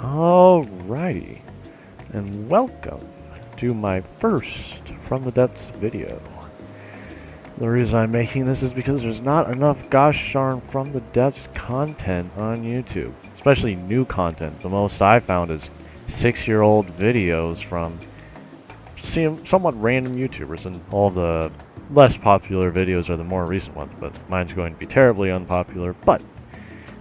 Alrighty, and welcome to my first From the Depths video. The reason I'm making this is because there's not enough gosh darn From the Depths content on YouTube, especially new content. The most I found is 6-year-old videos from somewhat random YouTubers, and all the less popular videos are the more recent ones, but mine's going to be terribly unpopular, but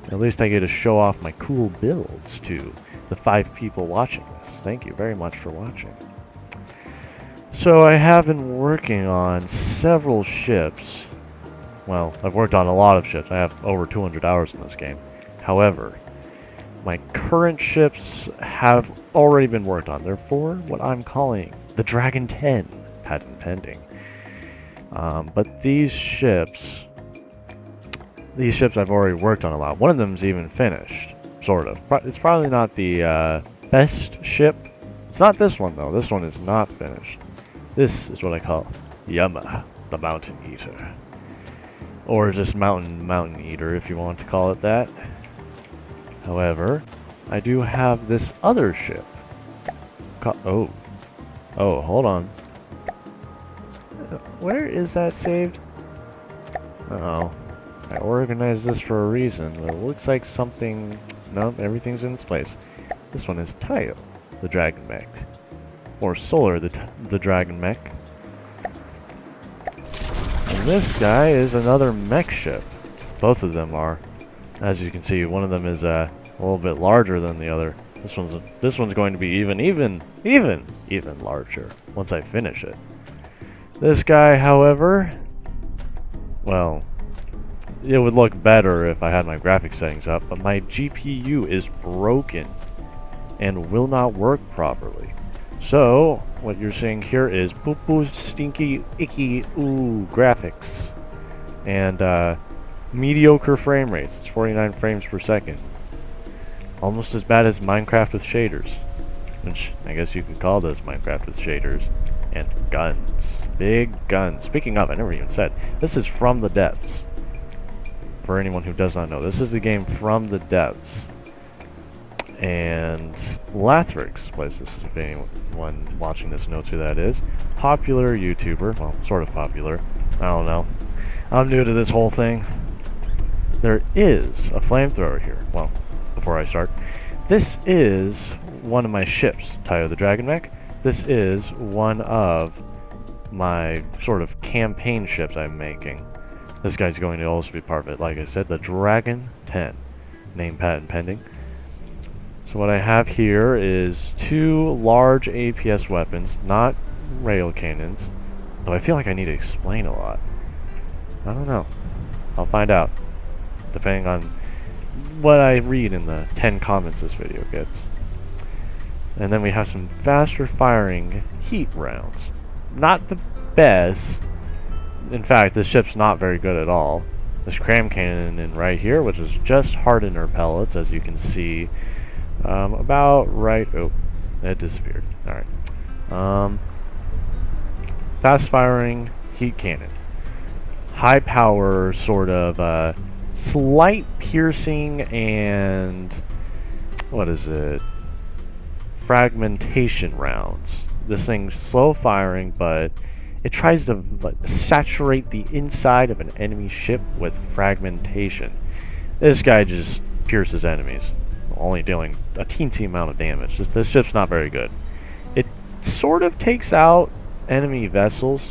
at least I get to show off my cool builds to the 5 people watching this. Thank you very much for watching. So I have been working on several ships. Well, I've worked on a lot of ships. I have over 200 hours in this game. However, my current ships have already been worked on. They're for what I'm calling the Dragon 10, patent pending. But these ships I've already worked on a lot. One of them's even finished, sort of. It's probably not the best ship. It's not this one, though. This one is not finished. This is what I call Yama, the Mountain Eater. Or just Mountain Eater, if you want to call it that. However, I do have this other ship. Oh, hold on. Where is that saved? Uh-oh. I organized this for a reason, but it looks like something... Nope, everything's in its place. This one is Tayo, the Dragon Mech. Or Solar, the Dragon Mech. And this guy is another mech ship. Both of them are. As you can see, one of them is a little bit larger than the other. This one's going to be even larger once I finish it. This guy, however, well, it would look better if I had my graphics settings up, but my GPU is broken and will not work properly. So, what you're seeing here is poo-poo, stinky, icky, ooh, graphics. And, mediocre frame rates. It's 49 frames per second. Almost as bad as Minecraft with shaders. Which, I guess you could call this Minecraft with shaders. And guns. Big guns. Speaking of, I never even said, this is From the Depths. For anyone who does not know, this is the game From the Depths. And Lathrix plays this, if anyone watching this knows who that is. Popular YouTuber, well, sort of popular. I don't know. I'm new to this whole thing. There is a flamethrower here. Well, before I start, this is one of my ships, Tayo the Dragon Mech. This is one of my sort of campaign ships I'm making. This guy's going to also be part of it. Like I said, the Dragon 10. Name patent pending. So what I have here is 2 large APS weapons, not rail cannons. Though I feel like I need to explain a lot. I don't know. I'll find out. Depending on what I read in the 10 comments this video gets. And then we have some faster firing heat rounds. Not the best. In fact, this ship's not very good at all. This cram cannon in right here, which is just hardener pellets, as you can see. About right... Oh, it disappeared. Alright. Fast firing heat cannon. High power, sort of, slight piercing and... What is it? Fragmentation rounds. This thing's slow firing, but it tries to saturate the inside of an enemy ship with fragmentation. This guy just pierces enemies, only dealing a teensy amount of damage. This ship's not very good. It sort of takes out enemy vessels.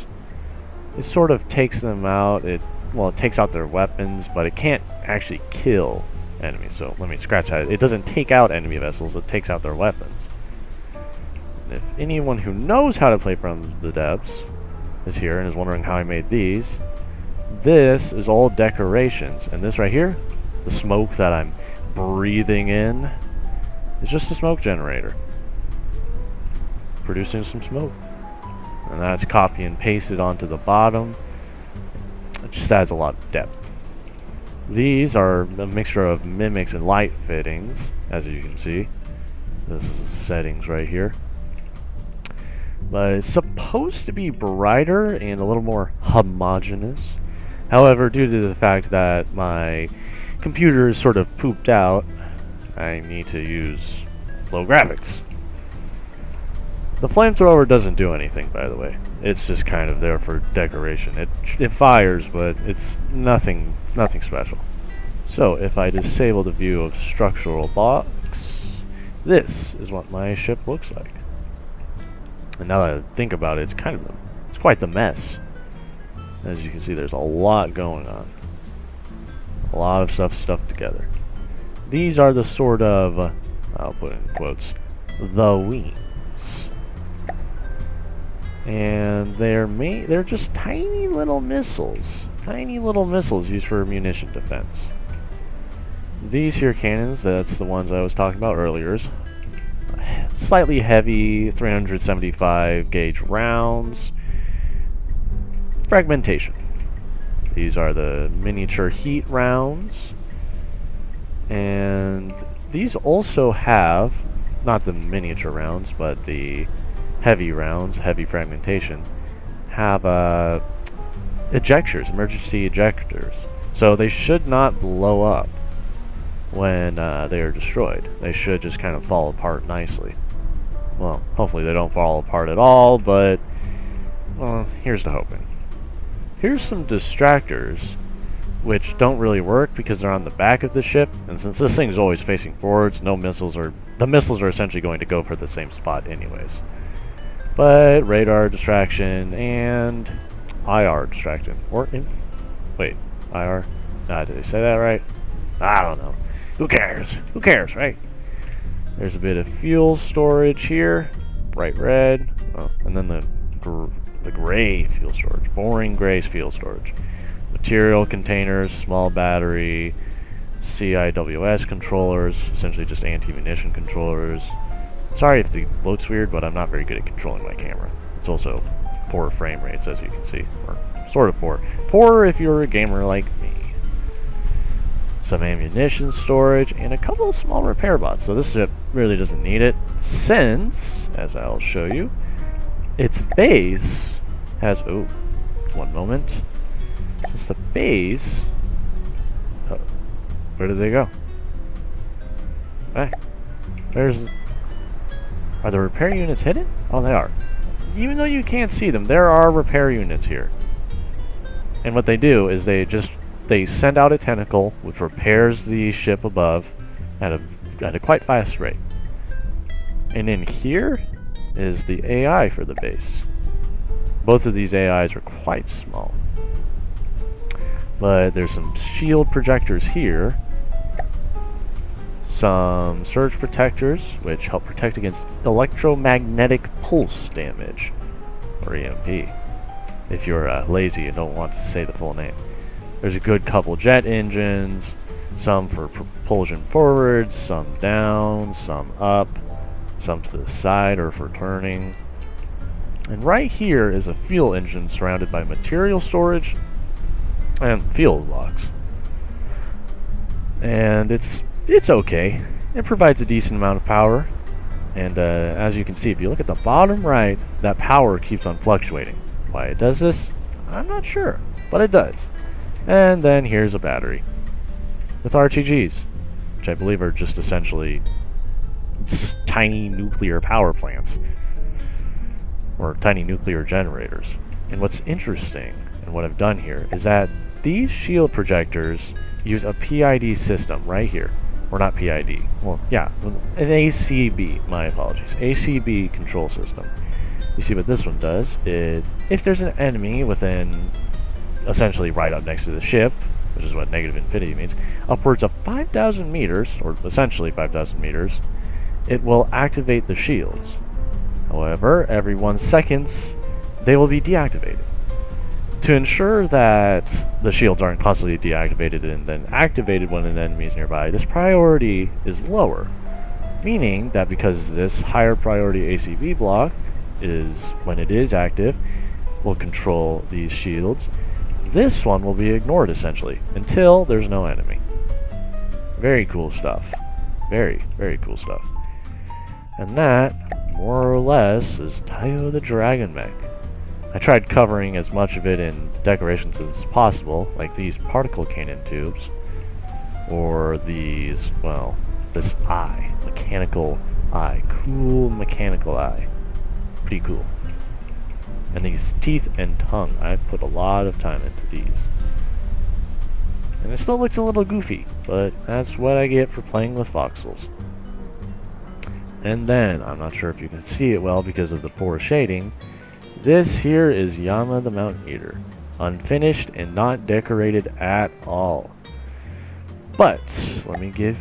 It sort of takes them out. It takes out their weapons, but it can't actually kill enemies. So let me scratch that. It doesn't take out enemy vessels, it takes out their weapons. And if anyone who knows how to play From the Depths is here and is wondering how I made these, this is all decorations. And this right here, the smoke that I'm breathing in, is just a smoke generator. Producing some smoke. And that's copy and pasted onto the bottom. It just adds a lot of depth. These are a mixture of mimics and light fittings, as you can see. This is the settings right here. But it's supposed to be brighter and a little more homogeneous. However, due to the fact that my computer is sort of pooped out, I need to use low graphics. The flamethrower doesn't do anything, by the way. It's just kind of there for decoration. It fires, but it's nothing special. So if I disable the view of structural blocks, this is what my ship looks like. And now that I think about it, it's quite the mess. As you can see, there's a lot going on. A lot of stuff stuck together. These are the sort of, I'll put in quotes, the wings. And they're just tiny little missiles. Tiny little missiles used for munition defense. These here cannons, that's the ones I was talking about earlier. Slightly heavy, 375 gauge rounds. Fragmentation. These are the miniature heat rounds. And these also have, not the miniature rounds, but the heavy rounds, heavy fragmentation, have ejectors, emergency ejectors. So they should not blow up when they are destroyed. They should just kind of fall apart nicely. Well, hopefully they don't fall apart at all, but, well, here's the hoping. Here's some distractors, which don't really work because they're on the back of the ship, and since this thing's always facing forwards, the missiles are essentially going to go for the same spot anyways. But radar distraction and IR distraction, wait, IR? Did I say that right? I don't know. Who cares? Who cares, right? There's a bit of fuel storage here, bright red, and then the gray fuel storage, boring gray fuel storage. Material containers, small battery, CIWS controllers, essentially just anti-munition controllers. Sorry if the load's weird, but I'm not very good at controlling my camera. It's also poor frame rates, as you can see, or sort of poor. Poor if you're a gamer like me. Some ammunition storage, and a couple of small repair bots. So this ship really doesn't need it, since, as I'll show you, its base has, one moment, since the base, where did they go? Hey, are the repair units hidden? Oh, they are. Even though you can't see them, there are repair units here. And what they do is they send out a tentacle which repairs the ship above at a quite fast rate. And in here is the AI for the base. Both of these AIs are quite small. But there's some shield projectors here. Some surge protectors, which help protect against electromagnetic pulse damage, or EMP, if you're lazy and don't want to say the full name. There's a good couple jet engines, some for propulsion forwards, some down, some up, some to the side or for turning. And right here is a fuel engine surrounded by material storage and fuel blocks. And it's okay. It provides a decent amount of power. And as you can see, if you look at the bottom right, that power keeps on fluctuating. Why it does this, I'm not sure, but it does. And then here's a battery with RTGs, which I believe are just essentially tiny nuclear power plants, or tiny nuclear generators. And what's interesting, and what I've done here, is that these shield projectors use a PID system right here. Or not PID. Well, yeah, an ACB, my apologies. ACB control system. You see what this one does? If there's an enemy within, essentially right up next to the ship, which is what negative infinity means, upwards of 5,000 meters, or essentially 5,000 meters, it will activate the shields. However, every 1 second, they will be deactivated. To ensure that the shields aren't constantly deactivated and then activated when an enemy is nearby, this priority is lower. Meaning that because this higher priority ACB block is, when it is active, will control these shields, this one will be ignored essentially until there's no enemy. Very cool stuff. Very, very cool stuff. And that, more or less, is Tayo the Dragon Mech. I tried covering as much of it in decorations as possible, like these particle cannon tubes, or these, well, this eye, mechanical eye. Cool mechanical eye. Pretty cool. And these teeth and tongue, I've put a lot of time into these. And it still looks a little goofy, but that's what I get for playing with voxels. And then, I'm not sure if you can see it well because of the poor shading, this here is Yama the Mountain Eater. Unfinished and not decorated at all. But, let me give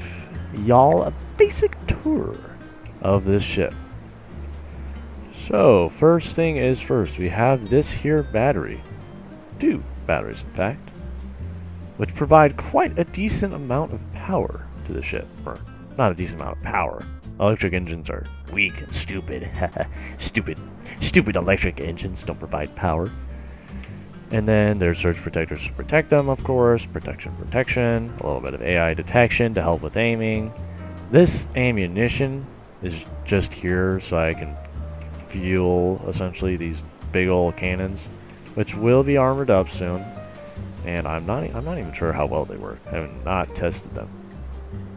y'all a basic tour of this ship. So, first thing is first, we have this here battery. 2 batteries, in fact, which provide quite a decent amount of power to the ship. Or, not a decent amount of power. Electric engines are weak and stupid. Stupid electric engines don't provide power. And then there's surge protectors to protect them, of course. Protection, a little bit of AI detection to help with aiming. This ammunition is just here so I can fuel, essentially, these big old cannons, which will be armored up soon. And I'm not even sure how well they work. I have not tested them.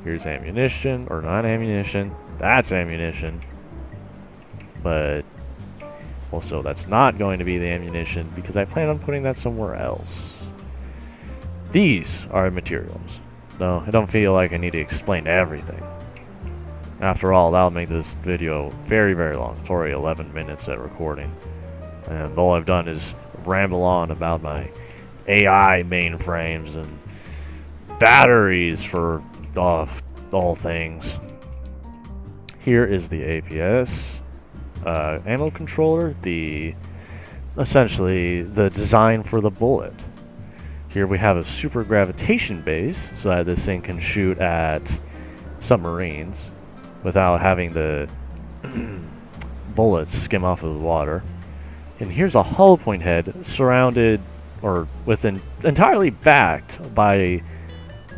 Here's ammunition, or not ammunition. That's ammunition. But also, that's not going to be the ammunition because I plan on putting that somewhere else. These are materials. No, I don't feel like I need to explain everything. After all, that'll make this video very, very long. It's already 11 minutes at recording. And all I've done is ramble on about my AI mainframes and batteries for all things. Here is the APS ammo controller, essentially the design for the bullet. Here we have a super gravitation base so that this thing can shoot at submarines without having the bullets skim off of the water. And here's a hollow point head surrounded or entirely backed by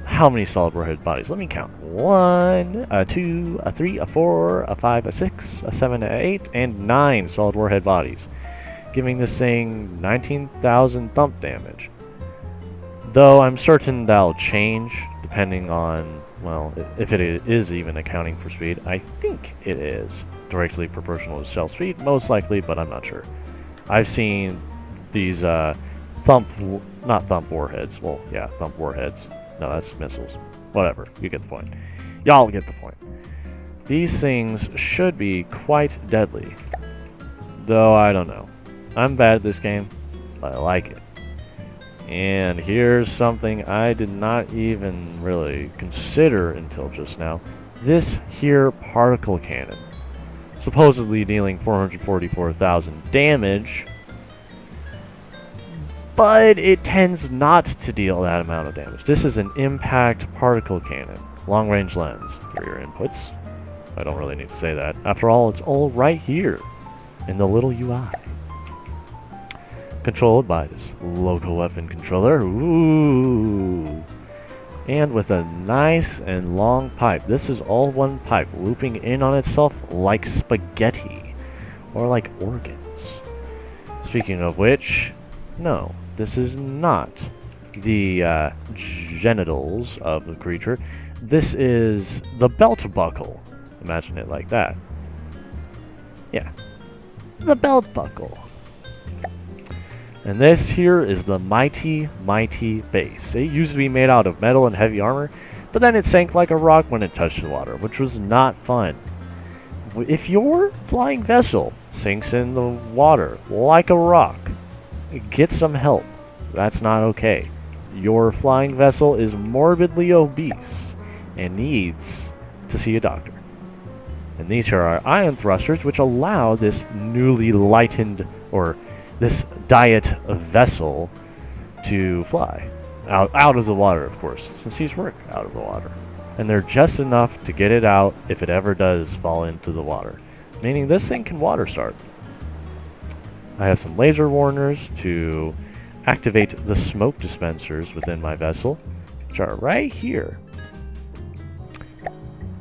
how many solid warhead bodies? Let me count. 1, 2, 3, 4, 5, 6, 7, 8, and 9 solid warhead bodies, giving this thing 19,000 thump damage. Though I'm certain that'll change depending on, well, if it is even accounting for speed. I think it is directly proportional to shell speed, most likely, but I'm not sure. I've seen these not thump warheads. Well, yeah, thump warheads. No, that's missiles. Whatever, you get the point. Y'all get the point. These things should be quite deadly. Though, I don't know. I'm bad at this game, but I like it. And here's something I did not even really consider until just now. This here particle cannon. Supposedly dealing 444,000 damage, but it tends not to deal that amount of damage. This is an impact particle cannon. Long range lens. Here are your inputs. I don't really need to say that. After all, it's all right here in the little UI. Controlled by this local weapon controller. Ooh. And with a nice and long pipe. This is all one pipe, looping in on itself like spaghetti. Or like organs. Speaking of which, no, this is not the genitals of the creature. This is the belt buckle. Imagine it like that. Yeah. The belt buckle. And this here is the mighty, mighty base. It used to be made out of metal and heavy armor, but then it sank like a rock when it touched the water, which was not fun. If your flying vessel sinks in the water like a rock, get some help. That's not okay. Your flying vessel is morbidly obese and needs to see a doctor. And these here are ion thrusters, which allow this newly lightened, or this diet vessel to fly. Out of the water, of course, since these work out of the water. And they're just enough to get it out if it ever does fall into the water. Meaning this thing can water start. I have some laser warners to activate the smoke dispensers within my vessel, which are right here.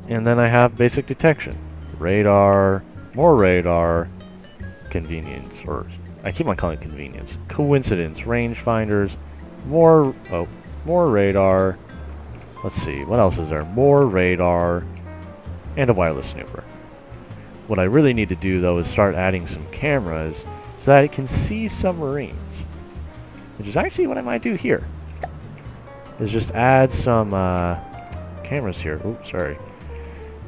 And then I have basic detection. Radar, more radar, convenience, or I keep on calling it convenience. Coincidence, rangefinders, more radar. Let's see, what else is there? More radar, and a wireless snooper. What I really need to do, though, is start adding some cameras so that it can see submarines. Which is actually what I might do here. Is just add some cameras here. Oops, sorry.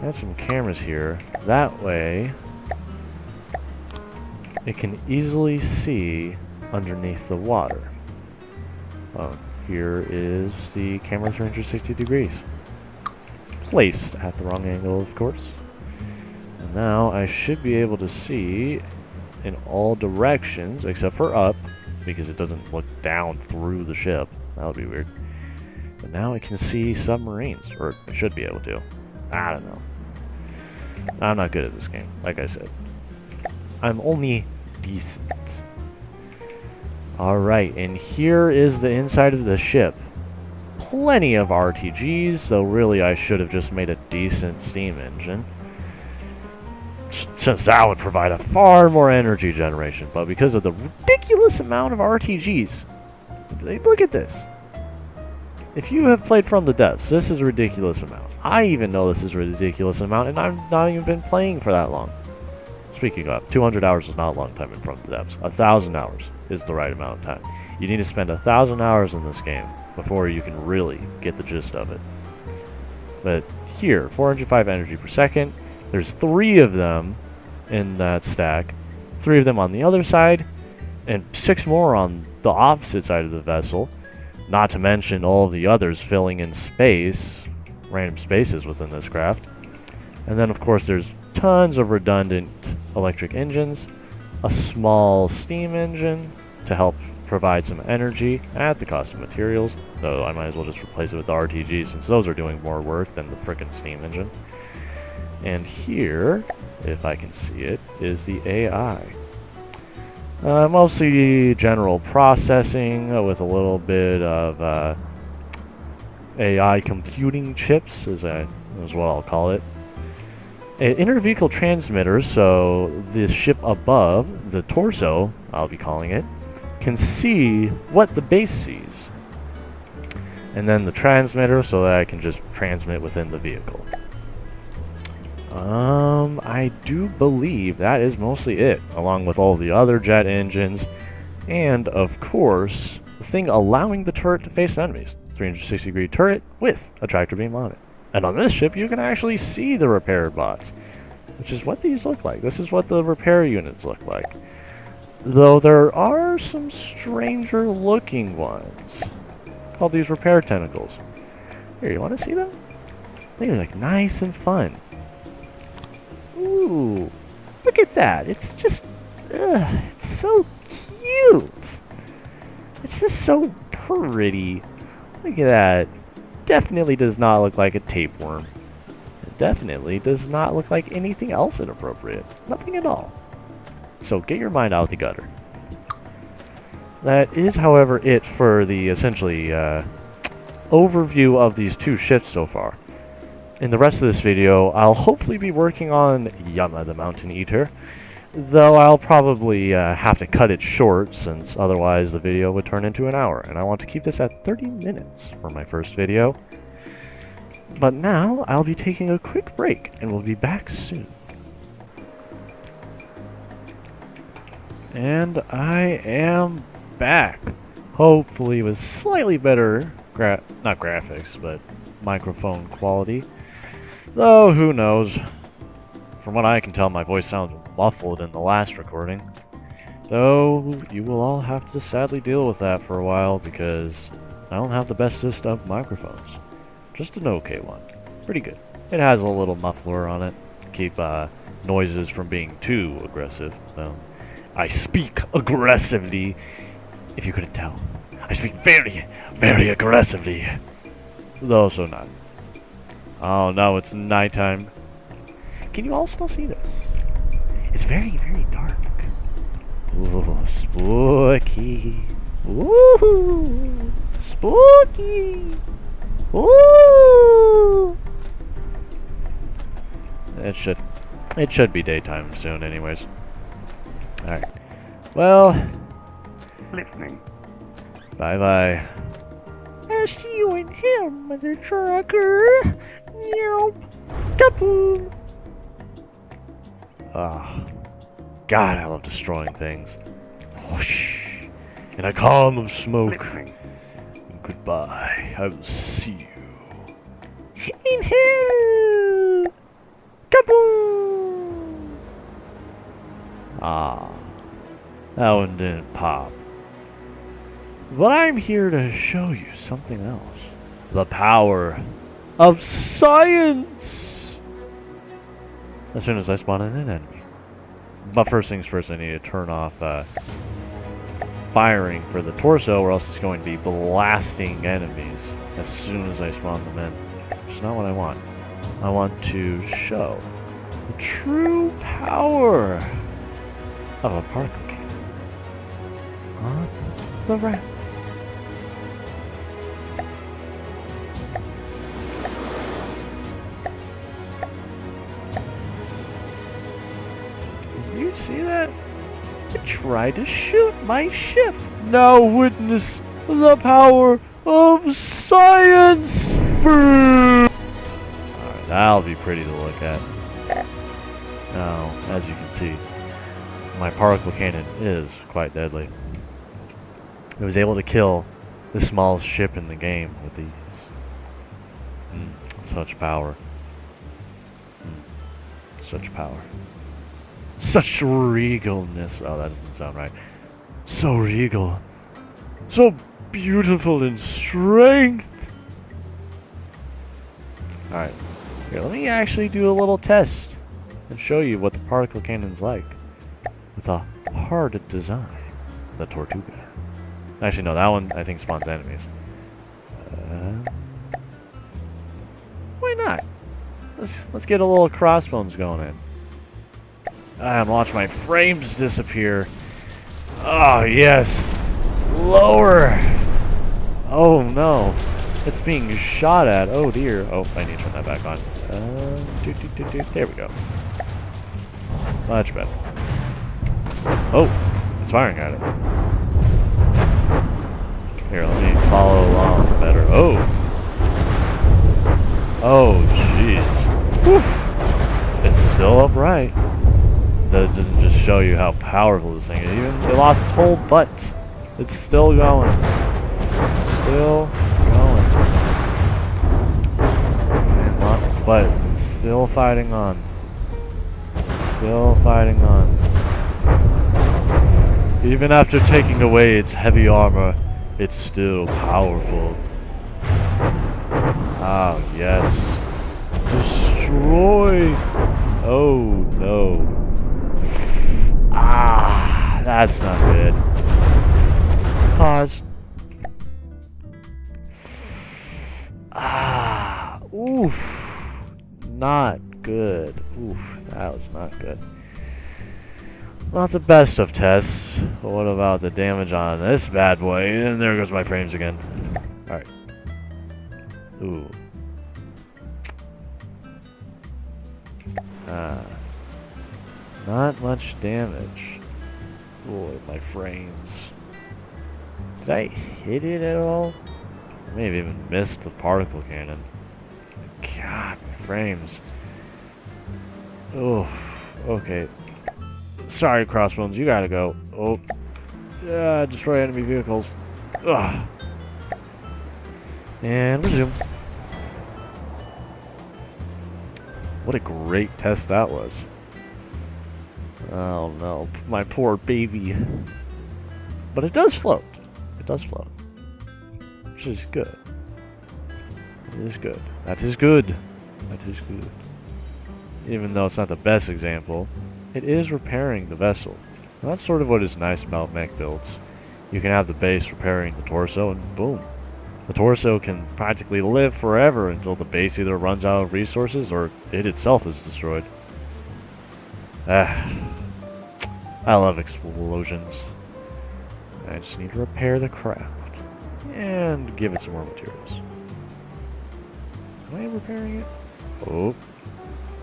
Add some cameras here. That way, it can easily see underneath the water. Oh, here is the camera 360 degrees. Placed at the wrong angle, of course. And now I should be able to see in all directions, except for up, because it doesn't look down through the ship. That would be weird. But now I can see submarines, or I should be able to. I don't know. I'm not good at this game, like I said. I'm only decent. Alright, and here is the inside of the ship. Plenty of RTGs, so really I should have just made a decent steam engine. Since that would provide a far more energy generation, but because of the ridiculous amount of RTGs, look at this. If you have played From the Depths, this is a ridiculous amount. I even know this is a ridiculous amount, and I've not even been playing for that long. Speaking of, 200 hours is not a long time in From the Depths. 1,000 hours is the right amount of time. You need to spend 1,000 hours in this game before you can really get the gist of it. But here, 405 energy per second. There's 3 of them in that stack. 3 of them on the other side, and 6 more on the opposite side of the vessel. Not to mention all of the others filling in space, random spaces within this craft. And then of course there's tons of redundant electric engines, a small steam engine to help provide some energy at the cost of materials, though I might as well just replace it with the RTG since those are doing more work than the frickin' steam engine. And here, if I can see it, is the AI. Mostly general processing with a little bit of AI computing chips, is what I'll call it. An intervehicle transmitter, so the ship above, the torso, I'll be calling it, can see what the base sees. And then the transmitter, so that I can just transmit within the vehicle. I do believe that is mostly it, along with all the other jet engines, and of course, the thing allowing the turret to face enemies. 360-degree turret with a tractor beam on it. And on this ship, you can actually see the repair bots, which is what these look like. This is what the repair units look like. Though there are some stranger looking ones, called these repair tentacles. Here, you want to see them? They look nice and fun. Ooh, look at that. It's just, it's so cute. It's just so pretty. Look at that. Definitely does not look like a tapeworm. It definitely does not look like anything else inappropriate. Nothing at all. So get your mind out of the gutter. That is, however, it for the essentially overview of these 2 ships so far. In the rest of this video, I'll hopefully be working on Yama the Mountain Eater, though I'll probably have to cut it short since otherwise the video would turn into an hour, and I want to keep this at 30 minutes for my first video. But now, I'll be taking a quick break, and we'll be back soon. And I am back, hopefully with slightly better, not graphics, but microphone quality. Though, who knows? From what I can tell, my voice sounds muffled in the last recording. So, you will all have to sadly deal with that for a while, because I don't have the bestest of microphones. Just an okay one. Pretty good. It has a little muffler on it to keep noises from being too aggressive. So, I speak aggressively, if you couldn't tell. I speak very, very aggressively. Though so not. Oh no, it's nighttime. Can you all still see this? It's very, very dark. Ooh, spooky. Ooh, spooky. Ooh. It should be daytime soon, anyways. All right. Well, listening. Bye bye. I'll see you in here, mother trucker. Meow. Kaboom. Ah, God, I love destroying things. Whoosh. In a column of smoke. Goodbye. I will see you in hell. Kaboom! Ah, that one didn't pop. But I'm here to show you something else. The power of science! As soon as I spawn in an enemy. But first things first, I need to turn off firing for the torso, or else it's going to be blasting enemies as soon as I spawn them in. Which is not what I want. I want to show the true power of a particle cannon on the rats. Did you see that? It tried to shoot my ship. Now witness the power of science. Alright, that'll be pretty to look at. Now, as you can see, my particle cannon is quite deadly. It was able to kill the smallest ship in the game with these. Such power. Such power. Such regalness. Oh, that doesn't sound right. So regal. So beautiful in strength. Alright. Here, let me actually do a little test and show you what the particle cannon's like with a hard design. The Tortuga. Actually, no, that one I think spawns enemies. Why not? Let's get a little crossbones going in. I'm watching my frames disappear. Oh yes, lower. Oh no, it's being shot at. Oh dear. Oh, I need to turn that back on. There we go. Much better. Oh, it's firing at it. Here, let me follow along better. Oh. Oh, jeez. It's still upright. That doesn't just show you how powerful this thing is. Even it lost its whole butt. It's still going. Still going. It lost its butt. It's still fighting on. Still fighting on. Even after taking away its heavy armor, it's still powerful. Ah, yes. Destroy! Oh, no. Ah, that's not good. Pause. Ah, oof. Not good. Oof, that was not good. Not the best of tests. But what about the damage on this bad boy? And there goes my frames again. Alright. Ooh. Not much damage. Boy, my frames. Did I hit it at all? I may have even missed the particle cannon. God, my frames. Oh, okay. Sorry, Crossbones, you gotta go. Oh. Yeah, destroy enemy vehicles. Ugh. And resume. What a great test that was. Oh no, my poor baby. But it does float. It does float. Which is good. It is good. That is good. That is good. Even though it's not the best example, it is repairing the vessel. And that's sort of what is nice about mech builds. You can have the base repairing the torso and boom. The torso can practically live forever until the base either runs out of resources or it itself is destroyed. Ah, I love explosions. I just need to repair the craft and give it some more materials. Am I repairing it? Oh,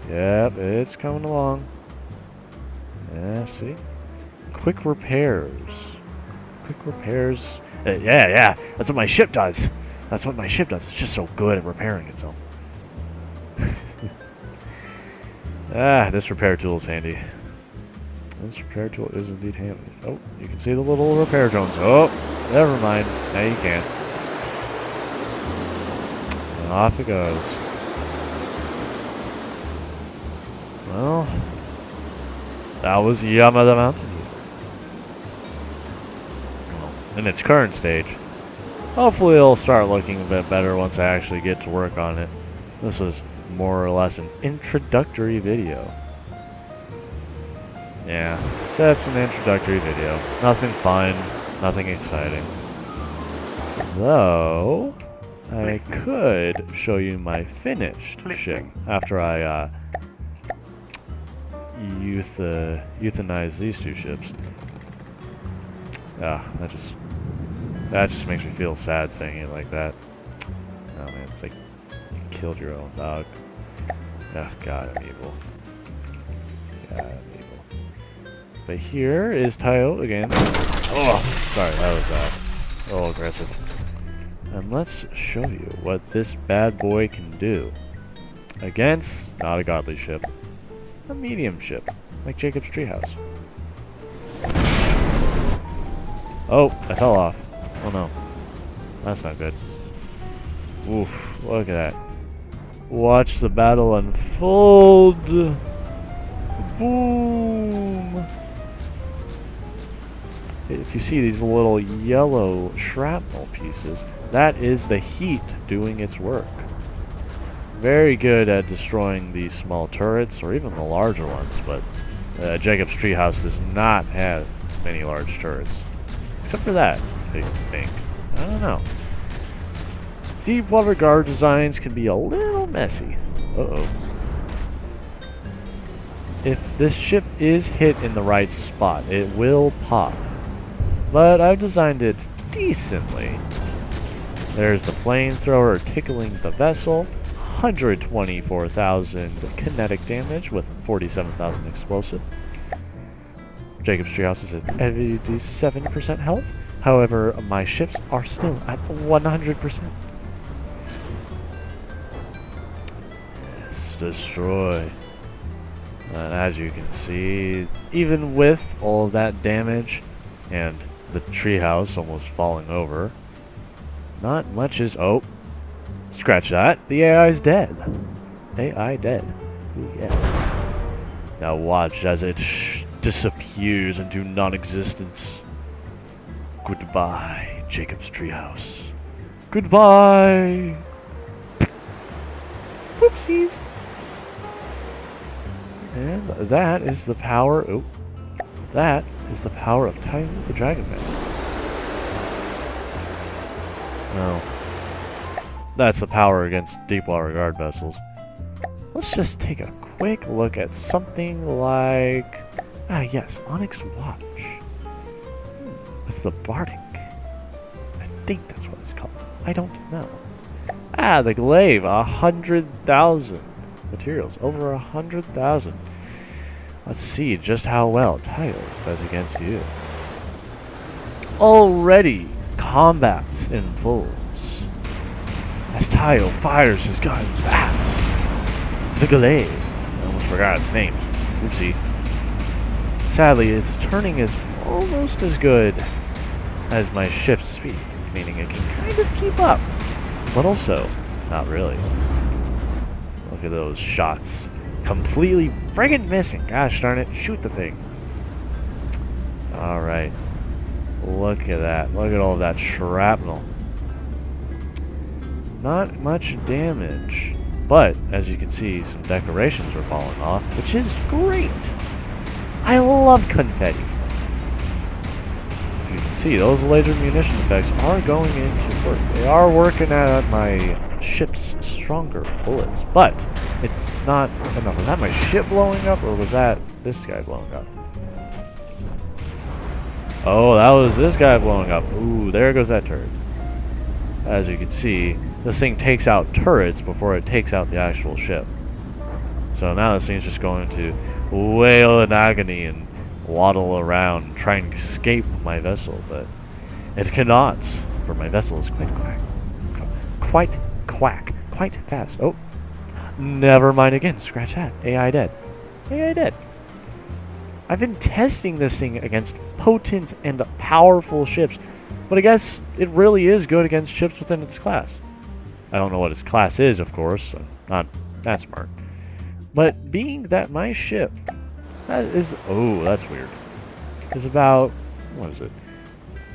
yep, it's coming along. Yeah, see? Quick repairs. Quick repairs. Yeah, that's what my ship does. That's what my ship does. It's just so good at repairing itself. Ah, this repair tool is handy. This repair tool is indeed handy. Oh, you can see the little repair drones. Oh, never mind. Now you can't. And off it goes. Well, that was Yamada Mountain. Well, in its current stage. Hopefully it'll start looking a bit better once I actually get to work on it. This was more or less an introductory video. Yeah, that's an introductory video. Nothing fun, nothing exciting. Though, I could show you my finished ship after I euthanize these two ships. Ah, that just makes me feel sad saying it like that. Oh man, it's like you killed your own dog. Oh god, I'm evil. God, I'm evil. But here is Tayo again. Oh, sorry, that was a little aggressive. And let's show you what this bad boy can do against not a godly ship, a medium ship like Jacob's Treehouse. Oh, I fell off. Oh no, that's not good. Oof, look at that. Watch the battle unfold. Boom. If you see these little yellow shrapnel pieces, that is the heat doing its work. Very good at destroying these small turrets, or even the larger ones, but Jacob's Treehouse does not have many large turrets. Except for that, I think. I don't know. Deep water guard designs can be a little messy. Uh-oh. If this ship is hit in the right spot, it will pop. But I've designed it decently. There's the flamethrower tickling the vessel, 124,000 kinetic damage with 47,000 explosive. Jacob's Treehouse is at 87% health. However, my ships are still at 100%. Yes, destroy. And as you can see, even with all of that damage and the treehouse almost falling over, not much is... Oh, scratch that. The AI is dead. AI dead. Ooh, yeah. Now watch as it disappears into non-existence. Goodbye, Jacob's Treehouse. Goodbye. Whoopsies. And that is the power... Oh. That is the power of Titan the Dragonman. No. That's the power against deepwater guard vessels. Let's just take a quick look at something like... Ah, yes, Onyx Watch. It's the Bardic. I think that's what it's called. I don't know. Ah, the glaive. 100,000 materials. Over 100,000. Let's see just how well Tayo does against you. Already, combat unfolds as Tayo fires his guns at the glaive. I almost forgot its name. Oopsie. Sadly, its turning is almost as good as my ship's speed, meaning it can kind of keep up, but also not really. Look at those shots. Completely friggin' missing. Gosh darn it. Shoot the thing. Alright. Look at that. Look at all of that shrapnel. Not much damage. But, as you can see, some decorations are falling off, which is great. I love confetti. As you can see, those laser munition effects are going into work. They are working at my ship's stronger bullets. But, it's not enough. Was that my ship blowing up, or was that this guy blowing up? Oh, that was this guy blowing up. Ooh, there goes that turret. As you can see, this thing takes out turrets before it takes out the actual ship. So now this thing's just going to wail in agony and waddle around trying to escape my vessel, but it cannot, for my vessel is quite fast. Oh, never mind again. Scratch that. AI dead. AI dead. I've been testing this thing against potent and powerful ships, but I guess it really is good against ships within its class. I don't know what its class is, of course. I'm not that smart. But being that my ship, that is... Oh, that's weird. Is about... What is it?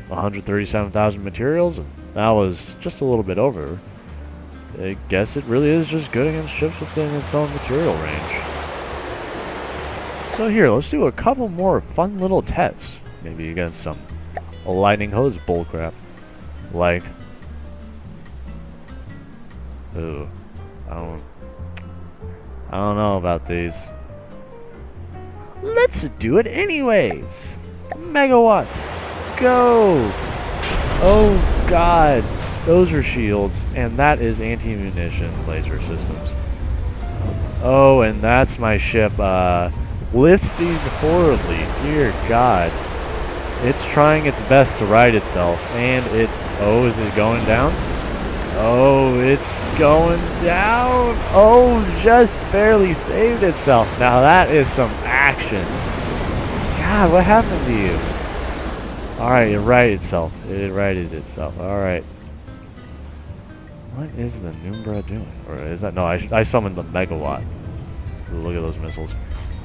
137,000 materials? And that was just a little bit over. I guess it really is just good against ships within its own material range. So here, let's do a couple more fun little tests. Maybe against some lightning hose bullcrap. Like... Ooh. I don't know about these. Let's do it anyways! Megawatts! Go! Oh god! Those are shields, and that is anti-munition laser systems. Oh, and that's my ship, listing horribly. Dear god. It's trying its best to right itself, and it's... Oh, is it going down? Oh, it's going down! Oh, just barely saved itself. Now that is some action. God, what happened to you? Alright, it righted itself. It righted itself. Alright. What is the Numbra doing? Or is that... No, I summoned the Megawatt. Look at those missiles.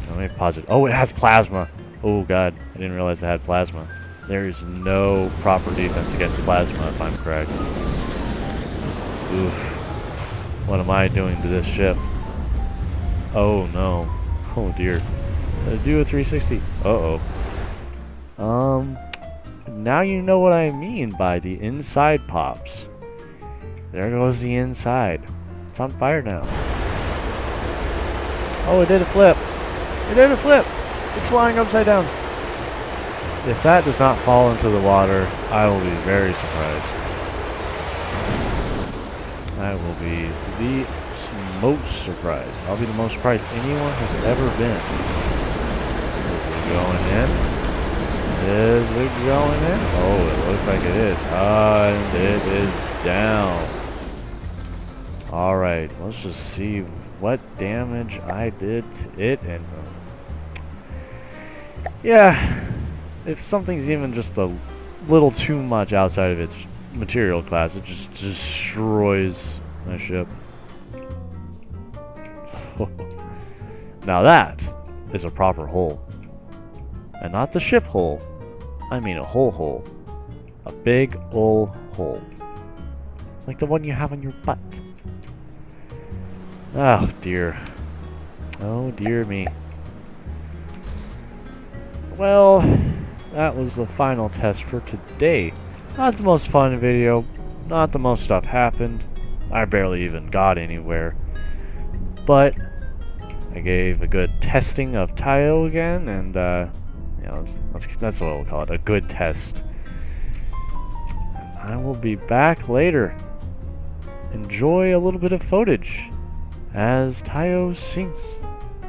Let me pause it. Oh, it has plasma. Oh, God. I didn't realize it had plasma. There is no proper defense against plasma, if I'm correct. Oof. What am I doing to this ship? Oh, no. Oh, dear. Do a 360. Uh-oh. Now you know what I mean by the inside pops. There goes the inside. It's on fire now. Oh, it did a flip. It did a flip. It's flying upside down. If that does not fall into the water, I will be very surprised. I will be the most surprised. I'll be the most surprised anyone has ever been. Is it going in? Is it going in? Oh, it looks like it is. And it is down. Alright, let's just see what damage I did to it. And yeah, if something's even just a little too much outside of its material class, it just destroys my ship. Now that is a proper hull. And not the ship hull. I mean a hull. A big ol' hole. Like the one you have on your butt. Oh dear. Oh dear me. Well, that was the final test for today. Not the most fun video. Not the most stuff happened. I barely even got anywhere. But I gave a good testing of Tayo again, and yeah, that's what we'll call it, a good test. I will be back later. Enjoy a little bit of footage as Tayo sinks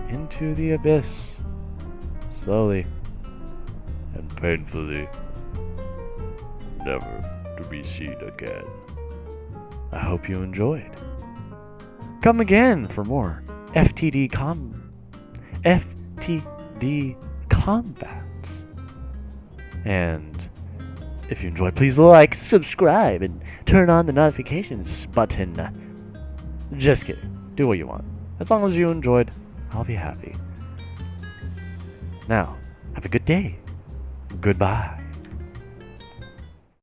into the abyss, slowly and painfully, never to be seen again. I hope you enjoyed. Come again for more FTD combat. And if you enjoyed, please like, subscribe, and turn on the notifications button. Just kidding. Do what you want. As long as you enjoyed, I'll be happy. Now, have a good day. Goodbye.